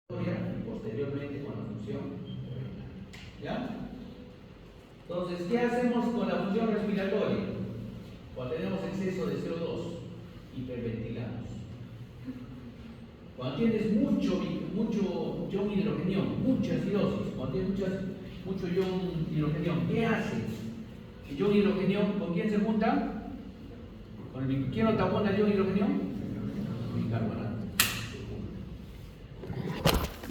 y posteriormente con la función. ¿Ya? Entonces, ¿qué hacemos con la función respiratoria? Cuando tenemos exceso de CO2, hiperventilamos. Cuando tienes mucho ion hidrogenión, mucha acidosis, cuando tienes mucho ion hidrogenión, ¿qué haces? El ion hidrogenión, ¿con quién se junta? ¿Quién lo tapona el ion hidrogenión? Bicarbonato.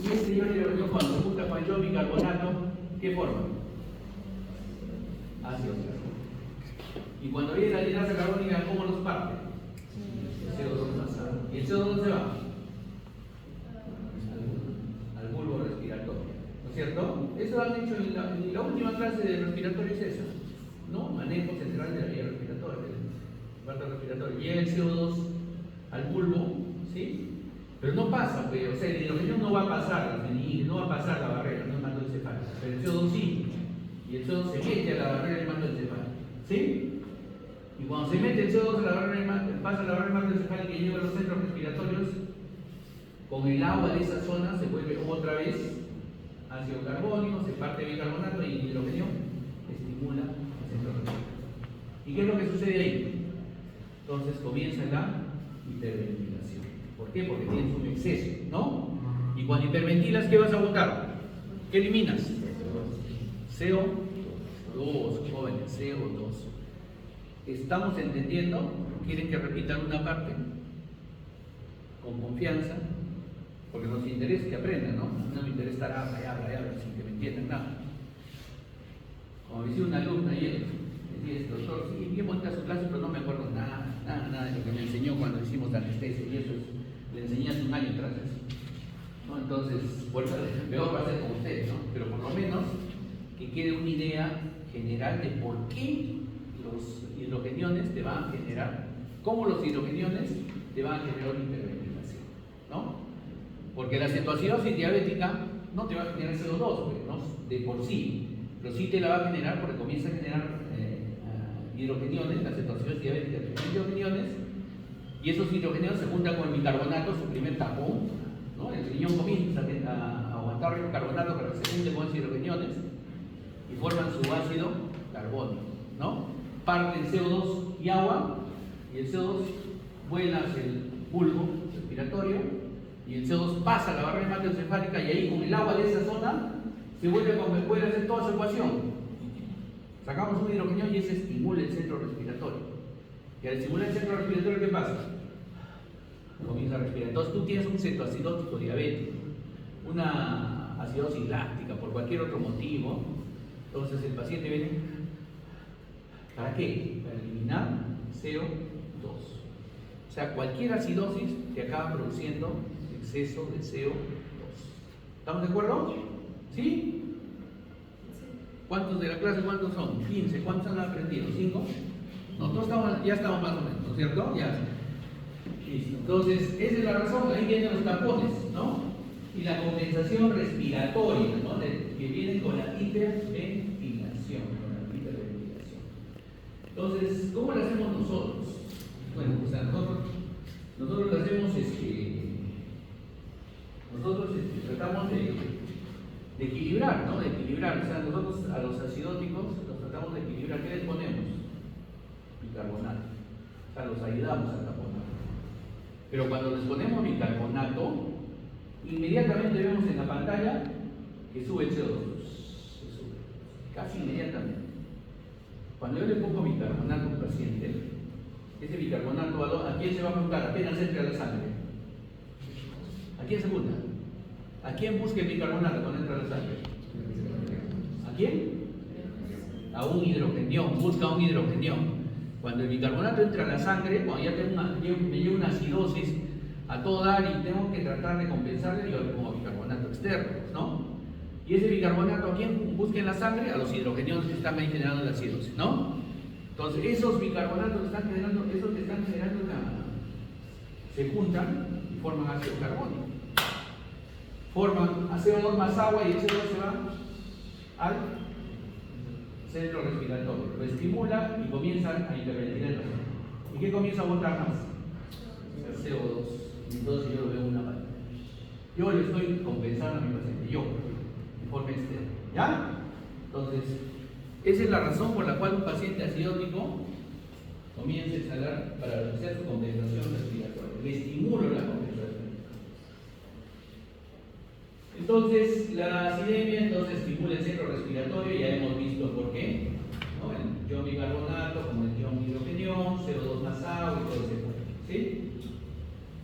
Y este ion hidrogenión, cuando se junta con el ion bicarbonato, ¿qué forma? Ácido carbónico. Y cuando viene la linaza carbónica, ¿cómo los parte? El CO2 más agua. ¿Y el CO2 se va? Al bulbo respiratorio. ¿No es cierto? Eso lo han hecho en la última clase de respiratorio, es esa, ¿no? Manejo central de la vía respiratoria, parte respiratoria. Llega el CO2 al bulbo, ¿sí? Pero no pasa, pues, o sea, el hidrógeno no va a pasar, no va a pasar la barrera, no hematoencefálica, pero el CO2 sí. Y el CO2 se mete a la barrera hematoencefálica, ¿sí? Y cuando se mete el CO2 a la barrera, pasa a la barrera hematoencefálica y llega a los centros respiratorios, con el agua de esa zona se vuelve otra vez ácido carbónico, se parte bicarbonato y el hidrógeno estimula el centro respiratorio. ¿Y qué es lo que sucede ahí? Entonces comienza la hiperventilación. ¿Por qué? Porque tienes un exceso, ¿no? Y cuando hiperventilas, ¿qué vas a botar? ¿Qué eliminas? CO2, jóvenes, CO2. ¿Estamos entendiendo? ¿Quieren que repitan una parte? Con confianza, porque nos interesa que aprendan, ¿no? A mí no me interesa estar habla, sin que me entiendan nada. Como decía una alumna ayer, me decía, doctor, sí, bien bonita su clase, pero no me acuerdo nada de lo que me enseñó cuando hicimos la anestesia, y eso le enseñé hace un año atrás eso, ¿no? Entonces, por eso peor va a ser con ustedes, ¿no? Pero por lo menos que quede una idea general de por qué los hidrogeniones te van a generar, cómo los hidrogeniones te van a generar una hiperventilación, ¿no? Porque la cetoacidosis diabética no te va a generar CO2, pues, ¿no? De por sí, pero sí te la va a generar porque comienza a generar hidrogeniones, la cetoacidosis diabética genera hidrogeniones, y esos hidrogeniones se juntan con el bicarbonato, su primer tapón, ¿no? El riñón comienza a aguantar el bicarbonato para que se junte con esos hidrogeniones y forman su ácido carbónico, ¿no? Parten CO2 y agua, y el CO2 vuela hacia el bulbo respiratorio, y el CO2 pasa a la barrera hematoencefálica, y ahí con el agua de esa zona se puede hacer toda su ecuación. Sacamos un hidrogenio y ese estimula el centro respiratorio. Y al estimular el centro respiratorio, ¿qué pasa? Comienza a respirar. Entonces tú tienes un cetoacidótico diabético, una acidosis láctica por cualquier otro motivo. Entonces el paciente viene, ¿para qué? Para eliminar CO2. O sea, cualquier acidosis te acaba produciendo exceso de CO2. ¿Estamos de acuerdo? ¿Sí? ¿Cuántos de la clase? ¿Cuántos son? 15. ¿Cuántos han aprendido? ¿5? Nosotros ya estamos más o menos, ¿no es cierto? Ya. Listo. Entonces, esa es la razón. Ahí vienen los tapones, ¿no? Y la compensación respiratoria, ¿no? Que viene con la hiperventilación. Entonces, ¿cómo lo hacemos nosotros? Bueno, pues nosotros lo hacemos, tratamos de equilibrar, ¿no? De equilibrar. O sea, nosotros a los acidóticos los tratamos de equilibrar. ¿Qué les ponemos? Bicarbonato. O sea, los ayudamos a taponar. Pero cuando les ponemos bicarbonato, inmediatamente vemos en la pantalla que sube el CO2. Se sube. Casi inmediatamente. Cuando yo le pongo bicarbonato a un paciente, ese bicarbonato, ¿a quién se va a juntar? Apenas entre a la sangre. ¿A quién se junta? ¿A quién busca el bicarbonato cuando entra a la sangre? ¿A quién? A un hidrogenión, busca un hidrogenión. Cuando el bicarbonato entra a la sangre, cuando ya me lleva una acidosis a todo dar y tengo que tratar de compensarle, yo le pongo bicarbonato externo, ¿no? Y ese bicarbonato, ¿a quién busca en la sangre? A los hidrogeniones que están ahí generando la acidosis, ¿no? Entonces, esos bicarbonatos que están generando, se juntan y forman ácido carbónico. Forman CO2 más agua y el CO2 se va al centro respiratorio. Lo estimula y comienzan a hiperventilar el oxígeno. ¿Y qué comienza a botar más? El CO2. Entonces yo lo veo en una pantalla. Yo le estoy compensando a mi paciente, yo, de forma externa. ¿Ya? Entonces, esa es la razón por la cual un paciente acidótico comienza a exhalar para realizar su compensación respiratoria. Le estimulo la compensación. Entonces, la acidemia estimula el centro respiratorio, ya hemos visto por qué, ¿no? El ion bicarbonato, como el ion hidrogenión, CO2 más agua y todo ese cuento, ¿sí?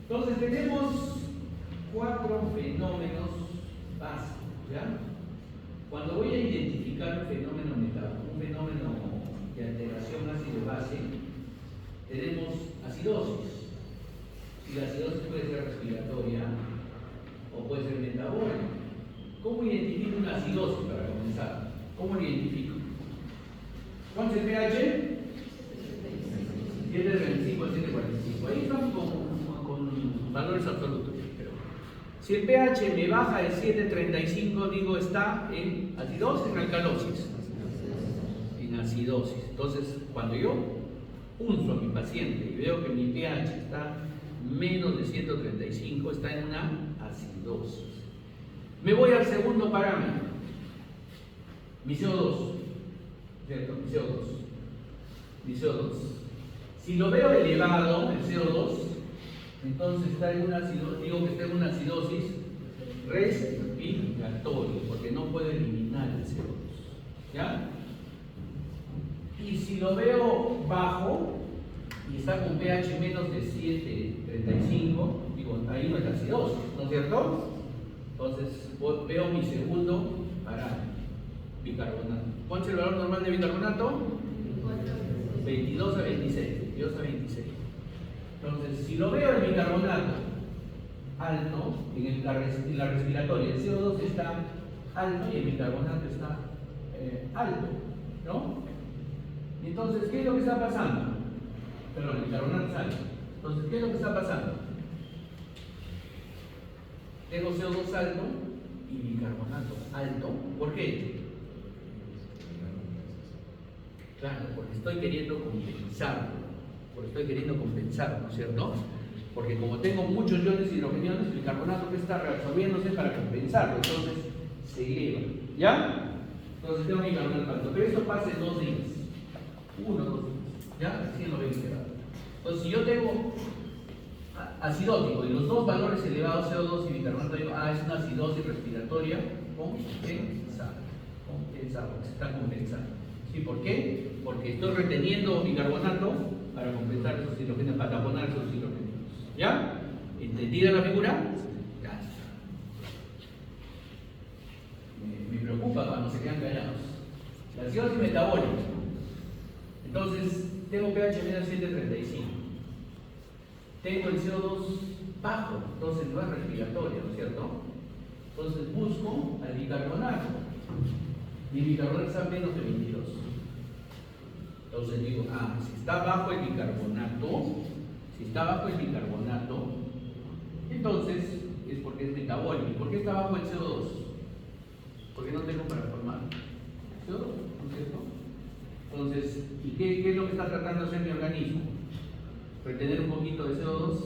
Entonces, tenemos 4 fenómenos básicos, ¿ya? Cuando voy a identificar un fenómeno metabólico, un fenómeno de alteración ácido-base, tenemos acidosis. Y la acidosis puede ser respiratoria o puede ser metabólica. ¿Cómo identifico una acidosis para comenzar? ¿Cómo lo identifico? ¿Cuánto es el pH? 735 al 745. Ahí estamos con valores absolutos. Pero si el pH me baja de 735, digo está en acidosis o en alcalosis. En acidosis. Entonces, cuando yo punzo a mi paciente y veo que mi pH está menos de 135, está en una acidosis. Me voy al segundo parámetro, mi CO2, ¿cierto? Mi CO2. Si lo veo elevado, el CO2, entonces está en una acidosis, digo que está en una acidosis respiratoria, porque no puedo eliminar el CO2. ¿Ya? Y si lo veo bajo y está con pH menos de 735, digo, ahí no es acidosis, ¿no es cierto? Entonces veo mi segundo parámetro, bicarbonato. ¿Cuál es el valor normal de bicarbonato? 22 a 26. 22 a 26. Entonces, si lo veo el bicarbonato alto, en la respiratoria, el CO2 está alto y el bicarbonato está alto, ¿no? Entonces, ¿qué es lo que está pasando? Perdón, el bicarbonato es alto. Entonces, ¿qué es lo que está pasando? Tengo CO2 alto y bicarbonato alto. ¿Por qué? Claro, porque estoy queriendo compensarlo, ¿no es cierto? Porque como tengo muchos iones hidrogeniones, el bicarbonato que está reabsorbiéndose para compensarlo, entonces se eleva. ¿Ya? Entonces tengo bicarbonato alto. Pero esto pasa en 2 días. 1 o 2 días. ¿Ya? Así lo ven quedado. Entonces, si yo tengo acidótico y los dos valores elevados, CO2 y bicarbonato, digo, es una acidosis respiratoria compensada. Se está compensando. ¿Sí? ¿Por qué? Porque estoy reteniendo bicarbonato para compensar esos hidrogenos, para taponar esos hidrogenos. ¿Ya? ¿Entendida la figura? Ya. Me preocupa cuando se quedan callados. La acidosis metabólica. Entonces, tengo pH menos 735. Tengo el CO2 bajo, entonces no es respiratorio, ¿no es cierto? Entonces busco al bicarbonato. Mi bicarbonato está menos de 22. Entonces digo, si está bajo el bicarbonato, entonces es porque es metabólico. ¿Por qué está bajo el CO2? Porque no tengo para formar CO2, ¿no es cierto? Entonces, ¿y qué es lo que está tratando de hacer mi organismo? Retener un poquito de CO2,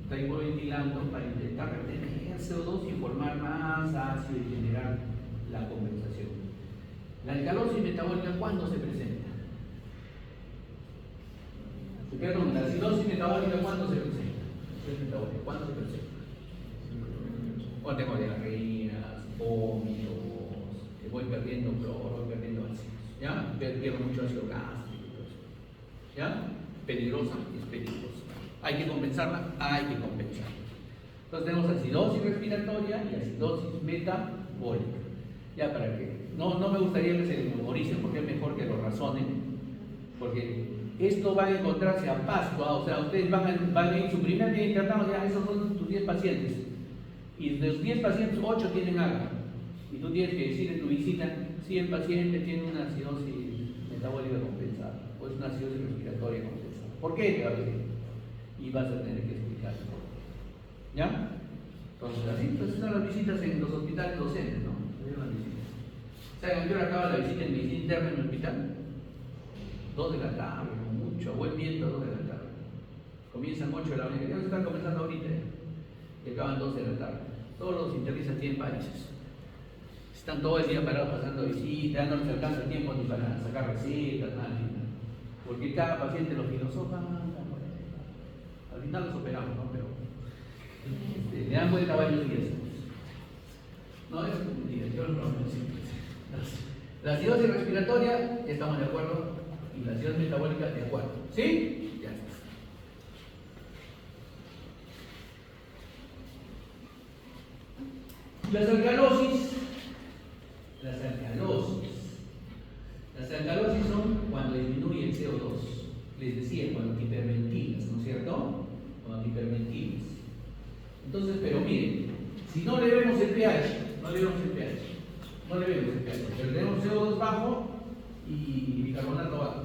está hipoventilando para intentar retener CO2 y formar más ácido y generar la compensación. La alcalosis metabólica, ¿cuándo se presenta? Perdón, la acidosis metabólica, ¿cuándo se presenta? ¿Cuándo se presenta? Cuando tengo diarreas, vómitos, voy perdiendo cloro, voy perdiendo ácidos, ¿ya? Pierdo mucho ácido gástrico y todo eso. ¿Ya? Peligrosa, es peligrosa. ¿Hay que compensarla? Hay que compensarla. Entonces tenemos acidosis respiratoria y acidosis metabólica. Ya para que no me gustaría que se memoricen porque es mejor que lo razonen, porque esto va a encontrarse a pasto, o sea, ustedes van a ir su primer día internado, ya esos son tus 10 pacientes, y de los 10 pacientes, 8 tienen algo, y tú tienes que decir en tu visita si el paciente tiene una acidosis metabólica compensada, o es una acidosis respiratoria compensada. ¿Por qué te va a decir? Y vas a tener que explicarlo. ¿Ya? Entonces, así, entonces son las visitas en los hospitales docentes, ¿no? ¿Saben a qué hora acaba la visita en medicina interna en el hospital? 2 de la tarde, mucho, buen viento, 2 de la tarde. Comienzan 8 de la mañana, ya están comenzando ahorita, y acaban 2 de la tarde. Todos los internistas tienen varices. Están todo el día parados pasando visitas, no les alcanza tiempo ni para sacar recetas, nada. Porque cada paciente lo filosofa, al final los operamos, ¿no? Pero le dan vuelta varios días. No, es mentira, yo no lo siempre. La acidosis respiratoria, estamos de acuerdo, y la acidosis metabólica, de acuerdo. ¿Sí? Ya está. Las alcalosis. Las alcalosis son cuando disminuye el CO2. Les decía, cuando te hiperventilas, ¿no es cierto? Cuando te hiperventilas. Entonces, pero miren, si no le vemos el pH, pero tenemos CO2 bajo y bicarbonato bajo,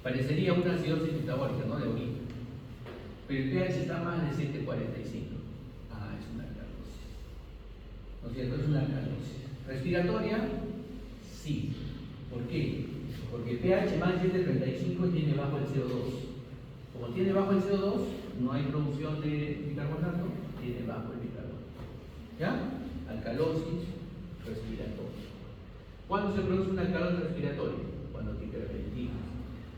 parecería una acidosis metabólica, ¿no? De orina. Pero el pH está más de 7.45. Ah, es una alcalosis. ¿No es cierto? Es una alcalosis. ¿Respiratoria? Sí. ¿Por qué? Porque el pH más de 7.35 y tiene bajo el CO2. Como tiene bajo el CO2, no hay producción de bicarbonato, tiene bajo el bicarbonato. ¿Ya? Alcalosis respiratoria. ¿Cuándo se produce una alcalosis respiratoria? Cuando te hiperventilas.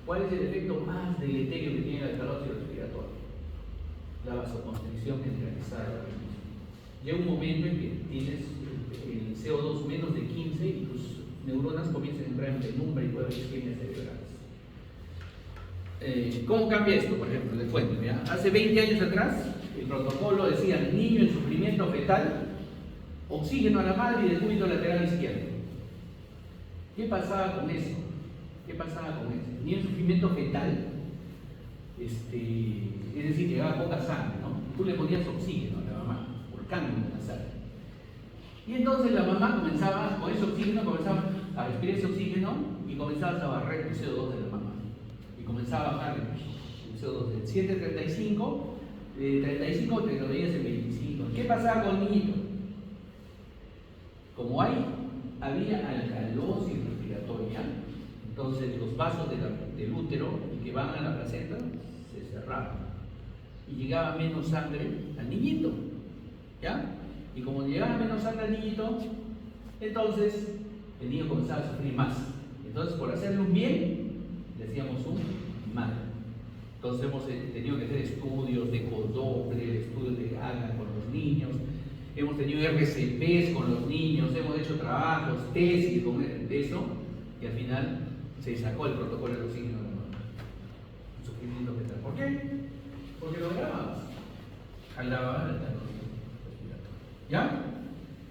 ¿Cuál es el efecto más deleterio que tiene la alcalosis respiratoria? La vasoconstricción generalizada del organismo. Llega un momento en que tienes el CO2 menos de 15 y tus neuronas comienzan a entrar en penumbra y puede haber isquemias cerebrales. ¿Cómo cambia esto? Por ejemplo, les cuento. ¿Ya? Hace 20 años atrás, el protocolo decía: niño en sufrimiento fetal, oxígeno a la madre y decúbito lateral izquierdo. ¿Qué pasaba con eso? Niño en sufrimiento fetal, es decir, llegaba poca sangre, ¿no? Tú le ponías oxígeno a la mamá, por cambio en la sangre. Y entonces la mamá comenzaba, con ese oxígeno, comenzaba a respirar ese oxígeno y comenzabas a barrer el CO2 de la mamá. Y comenzaba a bajar el CO2 de 7.35, de 35 te lo veías en 25. ¿Qué pasaba con el niñito? Como había alcalosis respiratoria, entonces los vasos del útero que van a la placenta se cerraban y llegaba menos sangre al niñito. ¿Ya? Y como llegaba menos sangre al niñito, entonces el niño comenzaba a sufrir más. Entonces, por hacerle un bien, le hacíamos un mal. Entonces hemos tenido que hacer estudios de Doppler, estudios de Gaga con los niños, hemos tenido RCPs con los niños, hemos hecho trabajos, tesis de eso, y al final se sacó el protocolo de oxígeno de la mamá. Un sufrimiento fetal. ¿Por qué? Porque lo grabamos. Agravaba la alcalosis respiratoria. ¿Ya?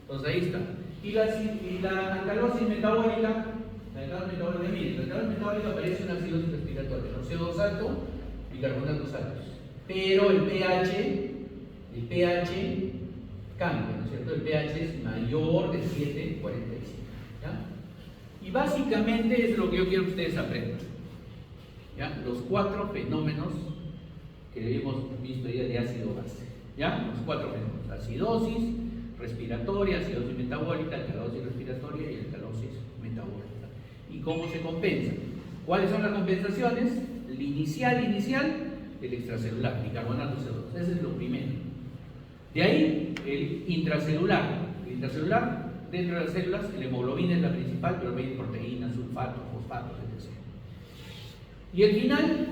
Entonces ahí está. Y la alcalosis metabólica, miren, la alcalosis metabólica parece una acidosis respiratoria, ¿no? CO2 alto, bicarbonatos altos. Pero el pH cambia, ¿no es cierto? El pH es mayor de 7.45. ¿Ya? Y básicamente es lo que yo quiero que ustedes aprendan. ¿Ya? Los 4 fenómenos que hemos visto ya de ácido base. ¿Ya? Los 4 fenómenos: acidosis respiratoria, acidosis metabólica, alcalosis respiratoria y alcalosis metabólica. ¿Y cómo se compensa? ¿Cuáles son las compensaciones? El inicial, el extracelular, bicarbonato CO2. Ese es lo primero. De ahí el intracelular. El intracelular, dentro de las células, la hemoglobina es la principal, pero vienen proteínas, sulfatos, fosfatos, etc. Y el final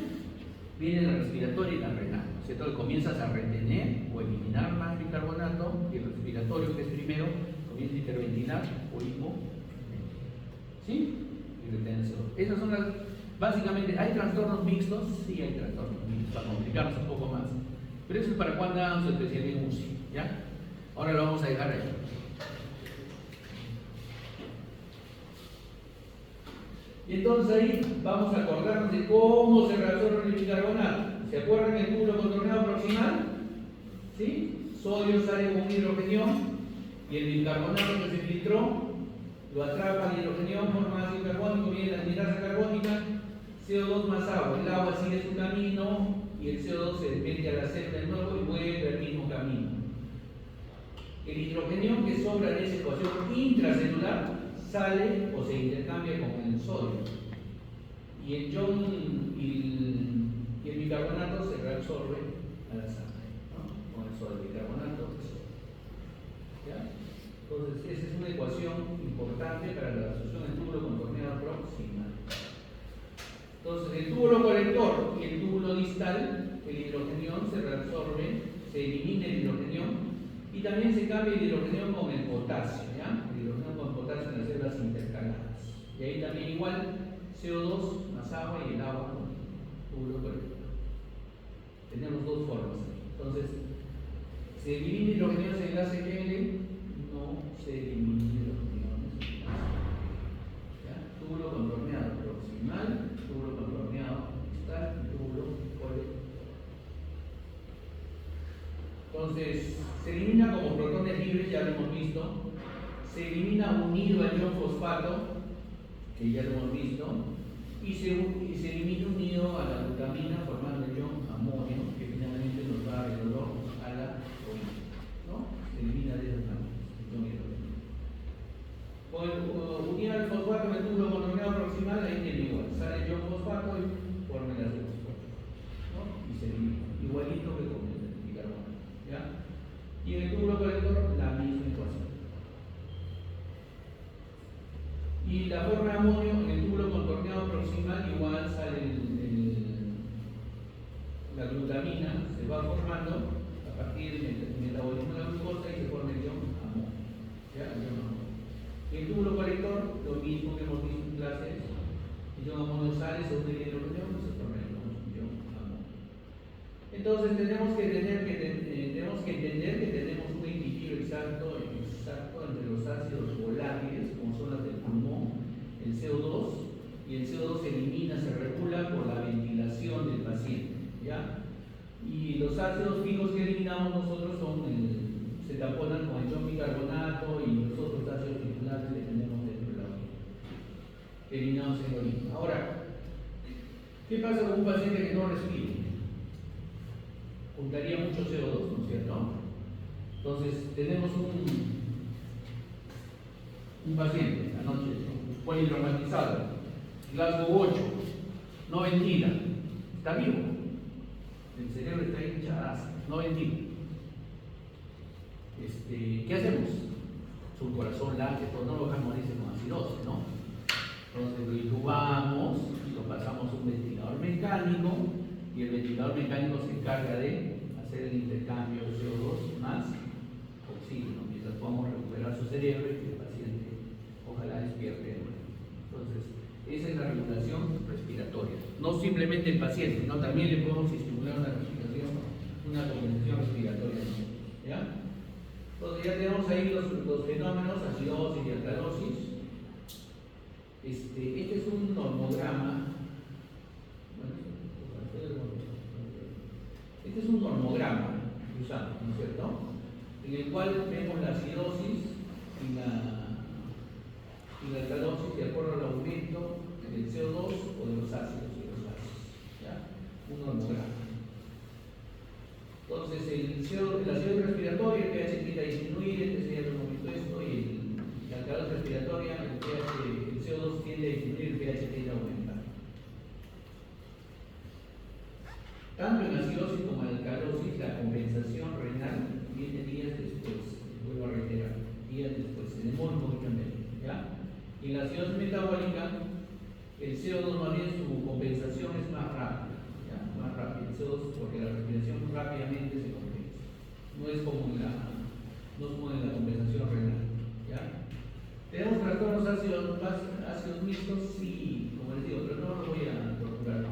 viene la respiratoria y la renal. Entonces comienzas a retener o eliminar más bicarbonato, y el respiratorio, que es primero, comienza a hiperventilar o hipo. ¿Sí? Y retener CO2. Esas son las. Básicamente, ¿hay trastornos mixtos? Sí, hay trastornos mixtos, para complicarnos un poco más. Pero eso es para cuando hagan su especialidad en UCI. ¿Ya? Ahora lo vamos a dejar ahí. Y entonces ahí vamos a acordarnos de cómo se reabsorbe el bicarbonato. ¿Se acuerdan el cúmulo contorneado proximal? ¿Sí? Sodio sale con un hidrogenión y el bicarbonato que se filtró lo atrapa el hidrogenión, forma ácido carbónico, viene la anhidrasa carbónica, CO2 más agua. El agua sigue su camino y el CO2 se mete a la célula de nuevo y vuelve al mismo camino. El hidrogenión que sobra en esa ecuación intracelular sale o se intercambia con el sodio. Y el ion y el bicarbonato se reabsorbe a la sangre, ¿no? Con el sodio, bicarbonato, sodio. ¿Ya? Entonces, esa es una ecuación importante para la resolución del túbulo contorneado proximal. Entonces, el túbulo colector y el túbulo distal, el hidrogenión se reabsorbe, se elimina el hidrogenión y también se cambia el hidrogenión con el potasio, ¿ya? El hidrogenión con potasio en las células intercaladas. Y ahí también igual CO2 más agua y el agua con túbulo colector. Tenemos dos formas aquí. Entonces, ¿se elimina hidrogenión en el enlace GL? No se elimina hidrogenión en el enlace. Túbulo contorneado proximal, túbulo contorneado distal y túbulo colector. Entonces, se elimina como protones libres, ya lo hemos visto. Se elimina unido al ion fosfato, que ya lo hemos visto. Y se elimina unido a la glutamina formando el ion amonio, que finalmente nos va a dar el olor a la orina, ¿no? Se elimina de esas maneras, el ion hidrogeno. Unir al fosfato en el túbulo contorneado proximal, ahí tiene igual. Sale el ion fosfato y forma el ácido fosfato, ¿no? Y se elimina, igualito que con el bicarbonato, ¿ya? Y en el túbulo colector, la misma ecuación. Y la forma de amonio en el túbulo contorneado proximal igual sale la glutamina, se va formando a partir del metabolismo de la glucosa y se forma el ion amonio. ¿Ya? El ion amonio. Y el túbulo colector, lo mismo que hemos visto en clases, el ion amonio sale, se une el hidrogeno y se forma el ion amonio. Entonces tenemos que entender que tenemos un equilibrio exacto entre los ácidos volátiles, como son las del pulmón, el CO2, y el CO2 se elimina, se regula por la ventilación del paciente, ¿ya? Y los ácidos fijos que eliminamos nosotros se taponan con el ion bicarbonato y los otros ácidos circulares que tenemos dentro de la orina, eliminados en la orina. Ahora, ¿qué pasa con un paciente que no respira? Juntaría mucho CO2, ¿no es cierto? Entonces, tenemos un paciente anoche, polidromatizado, Glasgow 8, no ventila, está vivo, el cerebro está hinchado, no ventila. ¿Qué hacemos? Su corazón late, pues no lo dejamos morirse con acidosis, ¿no? Entonces lo intubamos, lo pasamos a un ventilador mecánico y el ventilador mecánico se encarga de hacer el intercambio de CO2 más oxígeno, mientras podamos recuperar su cerebro y que el paciente ojalá despierte de nuevo. Entonces, esa es la regulación respiratoria. No simplemente el paciente, sino también le podemos estimular una respiración, una compensación respiratoria. ¿Ya? Entonces ya tenemos ahí los fenómenos, acidosis y alcalosis. Este es un normograma. Este es un normograma que usamos, ¿no es cierto? En el cual vemos la acidosis y la alcalosis de acuerdo al aumento del CO2 o de los ácidos y los gases. ¿Ya? Un normograma. Entonces, el ácido respiratorio, el pH tiende a disminuir, este ya lo hemos visto esto, y la alcalosis respiratoria, el CO2 tiende a disminuir, el pH tiende a aumentar. Tanto en acidosis como en alcalosis, la compensación renal viene días después, vuelvo a reiterar, días después, se demora un poquito en medio, ¿ya? Y en la acidosis metabólica, el CO2 más bien su compensación es más rápida, ¿ya? Más rápida, el CO2 porque la respiración rápidamente se compensa. No es como en la compensación renal, ¿ya? ¿Tenemos trastornos ácidos mixtos? Sí, como les digo, pero no los voy a torturar, ¿no?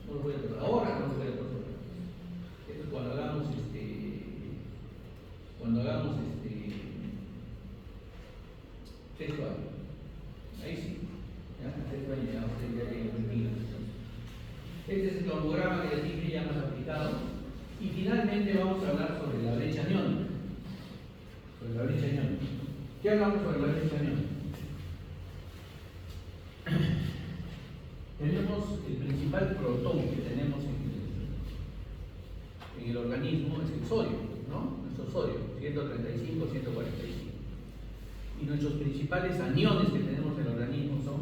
No lo voy a torturar. Ahora no lo voy a torturar. Esto es cuando hagamos textual. Ahí sí. ¿Ya? Textual ya usted ya tiene un. Este es el normograma que les dije ya más aplicado. Y finalmente vamos a hablar sobre la brecha aniónica. Sobre la brecha aniónica. ¿Qué hablamos sobre la brecha aniónica? Tenemos el principal protón que tenemos en el organismo es el sodio, ¿no? Nuestro sodio, 135, 145. Y nuestros principales aniones que tenemos en el organismo son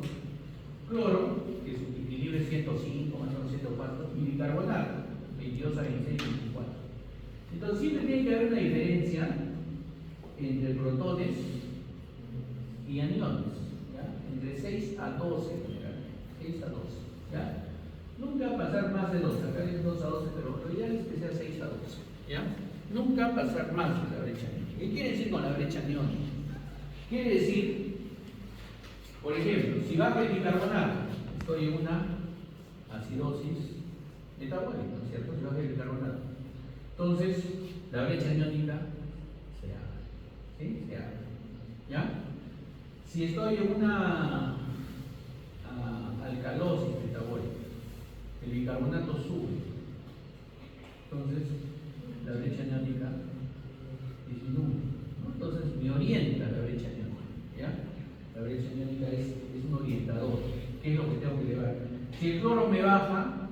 cloro, que su equilibrio es 105, más o menos 104, y bicarbonato, 22 a 26, 24. Entonces siempre tiene que haber una diferencia entre protones y aniones, ¿ya? Entre 6 a 12, 6 a 12, ¿ya? Nunca pasar más de 12, acá es 2 a 12, pero lo ideal es que sea 6 a 12, ¿ya? Nunca pasar más de la brecha aniónica. ¿Qué quiere decir con la brecha aniónica? Quiere decir, por ejemplo, si bajo el bicarbonato, estoy en una acidosis metabólica, ¿no es cierto? Si bajo el bicarbonato. Entonces, la brecha aniónica se abre, ¿sí? Se abre, ¿ya? Si estoy en una alcalosis metabólica, el bicarbonato sube, entonces la brecha aniónica disminuye, ¿no? Entonces me orienta la brecha aniónica, ¿ya? La brecha aniónica es un orientador. ¿Qué es lo que tengo que elevar? Si el cloro me baja,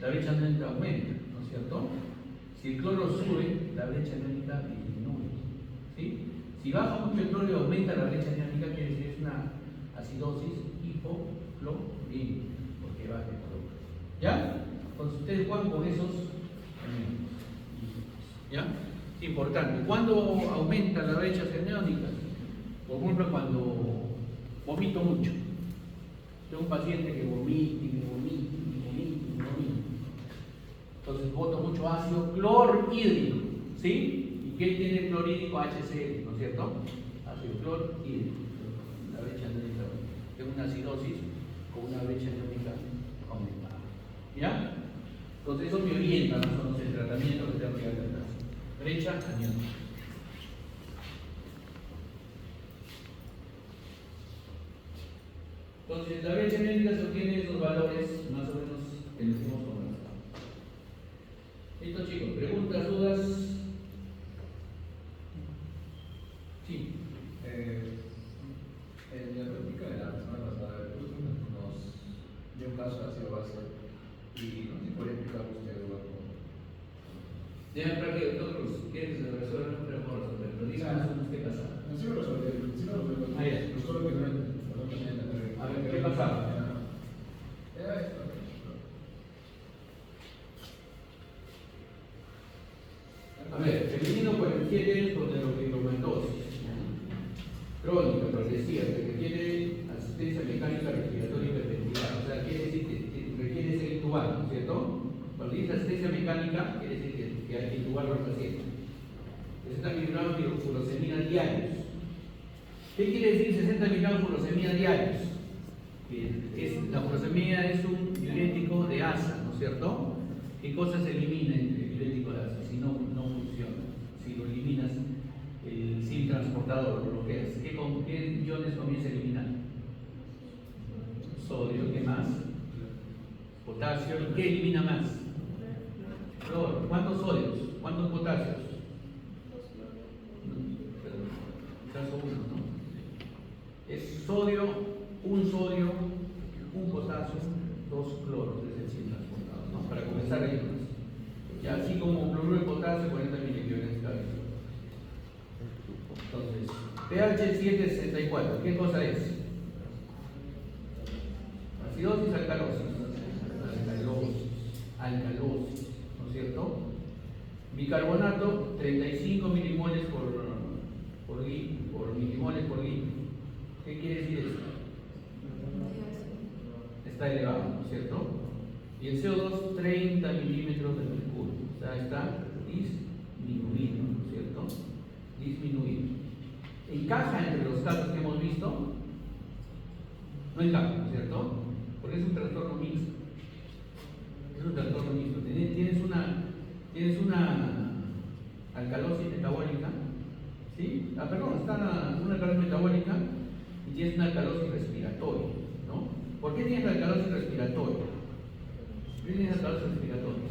la brecha aniónica aumenta, ¿no es cierto? Si el cloro sube, la brecha aniónica disminuye, ¿sí? Si baja mucho el cloro y aumenta la brecha aniónica, quiere decir que es una acidosis hipoclorínica, porque baja el cloro, ¿ya? Entonces ustedes juegan con esos elementos, ¿ya? Importante. ¿Cuándo aumenta la brecha aniónica? Por ejemplo, cuando vomito mucho. Tengo un paciente que vomita y vomita y vomita y vomita. Entonces boto mucho ácido clorhídrico, ¿sí? ¿Y qué tiene el clorhídrico? HCl, ¿no es cierto? Ácido clorhídrico. La brecha aniónica es una acidosis con una brecha aniónica aumentada, ¿ya? Entonces eso me orienta más o menos el tratamiento que tengo que hacer. Brecha aniónica. Entonces la brecha aniónica se obtiene esos valores más o menos que les hemos conversado. Listo, chicos, preguntas, dudas. Sí. En la práctica de la semana pasada, nos dio un caso de ácido base y no sé si podría explicar usted algo. Ya para que doctor Cruz, ¿quieres resolver? Pero por resolver, pero díganos qué pasa. No, sí lo resolví, sí lo resolví. Ah, ya. Solo que no a ver, ¿qué pasaba? Era esto. A ver, femenino 47 años con neurofibromatosis crónica, progresiva, que requiere asistencia mecánica respiratoria hiperventilar. O sea, quiere decir que requiere ser intubado, ¿no es cierto? Cuando dice asistencia mecánica, quiere decir que hay que intubarlo al paciente. 60 miligramos de furosemida diarios. ¿Qué quiere decir 60 miligramos de furosemida diarios? La furosemida es un diurético de asa, ¿no es cierto? ¿Qué cosas se elimina el diurético de asa? Si no funciona, si lo eliminas, el sil transportador, lo que es, ¿qué iones comienza a eliminar? Sodio, ¿qué más? Potasio, ¿y qué elimina más? Cloro. ¿Cuántos sodios? ¿Cuántos potasios? Caso 1, ¿no? Es sodio, un potasio, 2 cloros, es el sil transportador, ¿no? Para comenzar a ellos. Y así como cloruro de potasio, 40 miligramos cada vez. Entonces, pH 764, ¿qué cosa es? Acidosis, alcalosis. Alcalosis, ¿no es cierto? Bicarbonato, 35 milimoles por milimoles por litro. ¿Qué quiere decir esto? Está elevado, ¿no es cierto? Y el CO2, 30 milímetros de mercurio. O sea, está disminuido, ¿no es cierto? Disminuido. ¿Encaja entre los casos que hemos visto? No encaja, ¿no es cierto? Porque es un trastorno mixto. Es un trastorno mixto. Tienes una alcalosis metabólica, ¿sí? Está una alcalosis metabólica y tienes una alcalosis respiratoria, ¿no? ¿Por qué tienes la alcalosis respiratoria? ¿Por qué tienes alcalosis respiratoria?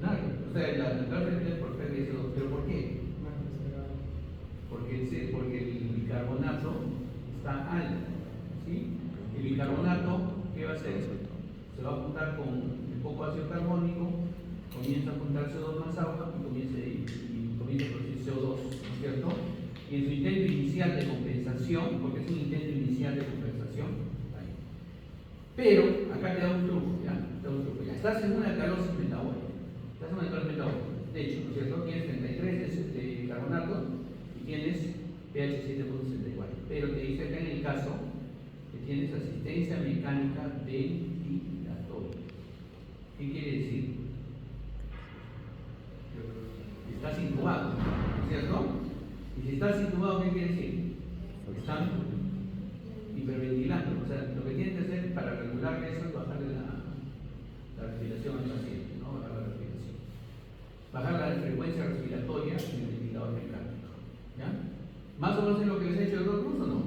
Claro, o sea, la alcalosis es por pérdida de CO2, ¿pero por qué? Porque el bicarbonato está alto, ¿sí? El bicarbonato, ¿qué va a hacer? Se va a juntar con un poco ácido carbónico, comienza a juntar CO2 más agua y comienza a producir CO2, ¿no es cierto? Y en su intento inicial de compensación, porque es un intento inicial de compensación, pero acá te da un truco, ¿ya? Te da un truco, ya estás en una alcalosis metabólica, de hecho, bicarbonato y tienes pH 7.64. Pero te dice acá en el caso que tienes asistencia mecánica ventilatoria. ¿Qué quiere decir? Estás intubado, ¿cierto? Y si estás intubado, ¿qué quiere decir? Están hiperventilando. O sea, lo que tienes que hacer para regular eso es bajarle la respiración al paciente, ¿no? Bajar la respiración. Bajar la frecuencia respiratoria en el ventilador mecánico. ¿Ya? ¿Más o menos es lo que les ha hecho el doctor o no?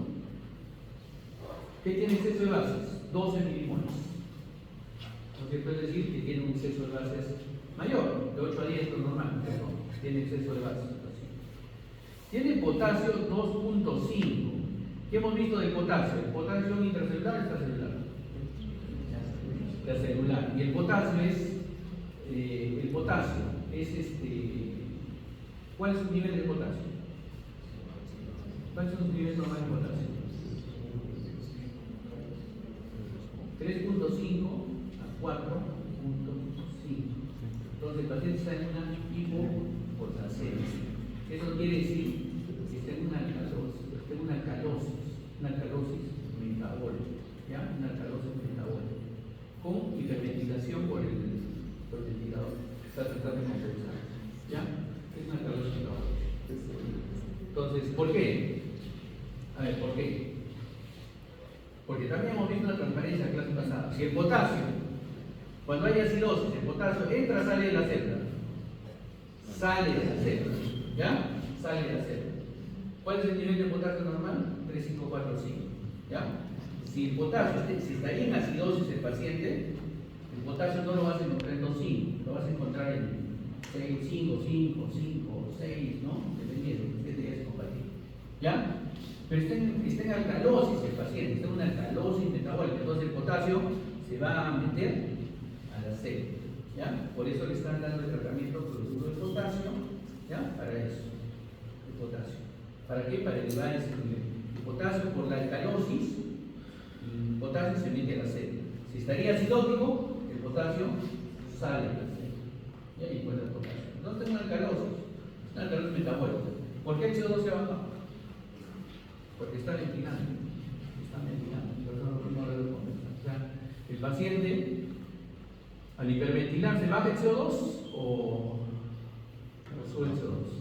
¿Qué tiene exceso de gases? 12 milimoles. Lo que puede decir que tiene un exceso de gases mayor, de 8 a 10 lo normal, ¿no? Tiene exceso de gases. Tiene potasio 2.5. ¿Qué hemos visto del potasio? ¿El potasio intracelular o extracelular? La celular. Y el potasio es ¿cuál es su nivel de potasio? ¿Cuáles son sus niveles normales de potasio? 3.5 a 4.5. Entonces el paciente está en una hipopotasemia. Eso quiere decir que está en una alcalosis metabólica, ¿ya? Una alcalosis metabólica, con hiperventilación por el ventilador. Está tratando de compensar, ¿ya? Es una alcalosis metabólica. Entonces, ¿por qué? A ver, ¿por qué? Porque también hemos visto una transparencia en la clase pasada. Si el potasio, cuando hay acidosis, el potasio entra, sale de la célula. Sale de la célula. ¿Ya? Sale de la célula. ¿Cuál es el nivel de potasio normal? 3, 5, 4, 5. ¿Ya? Si el potasio, si estaría en acidosis el paciente, el potasio no lo vas a encontrar en 2,5, lo vas a encontrar en 6, 5, 5, 5, 6, ¿no? Dependiendo, el ya es compatible. ¿Ya? Pero está en alcalosis el paciente, está en una alcalosis metabólica, entonces el potasio se va a meter a la célula. ¿Ya? Por eso le están dando el tratamiento cloruro de potasio, ¿ya? Para eso, el potasio. ¿Para qué? Para elevar ese nivel. El potasio por la alcalosis, el potasio se mete a la célula. Si estaría acidótico, el potasio sale de la célula. ¿Ya? Y encuentra el potasio. Entonces es una alcalosis metabólica. ¿Por qué el CO2 se baja? Porque está ventilando. Por eso no debe compensar. O sea, el paciente, al hiperventilar, ¿se baja el CO2 o sube el CO2?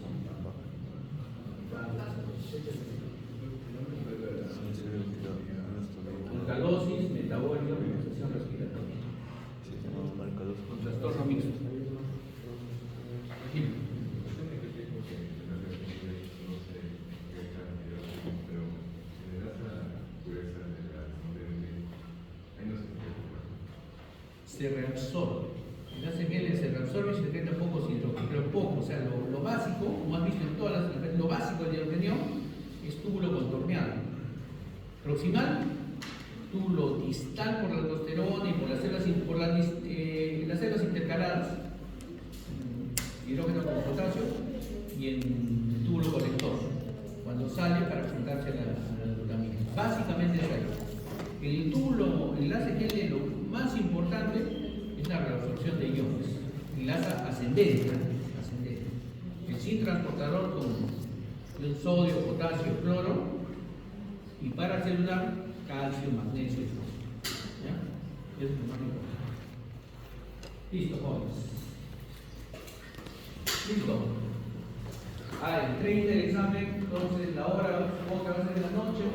Alcalosis metabólica, realización respiratoria. Un trastorno mixto. Se reabsorbe. El ACML se reabsorbe y se detecta poco hidrógeno, pero poco, o sea, lo básico, como has visto en todas las, lo básico del hidrógeno es túbulo contorneado. Proximal, túbulo distal por la aldosterona y por las células intercaladas, hidrógeno con potasio, y en el túbulo colector, cuando sale para juntarse a la glutamina. Básicamente es ahí. El túbulo, el ACML, lo más importante es la reabsorción de iones, enlaza ascendente. El zinc transportador de un sodio, potasio, cloro, y paracelular, calcio, magnesio y fósforo. ¿Ya? Eso es lo más importante. Listo, jóvenes. Listo. El 30 del examen, entonces la hora, supongo que va a ser en la noche o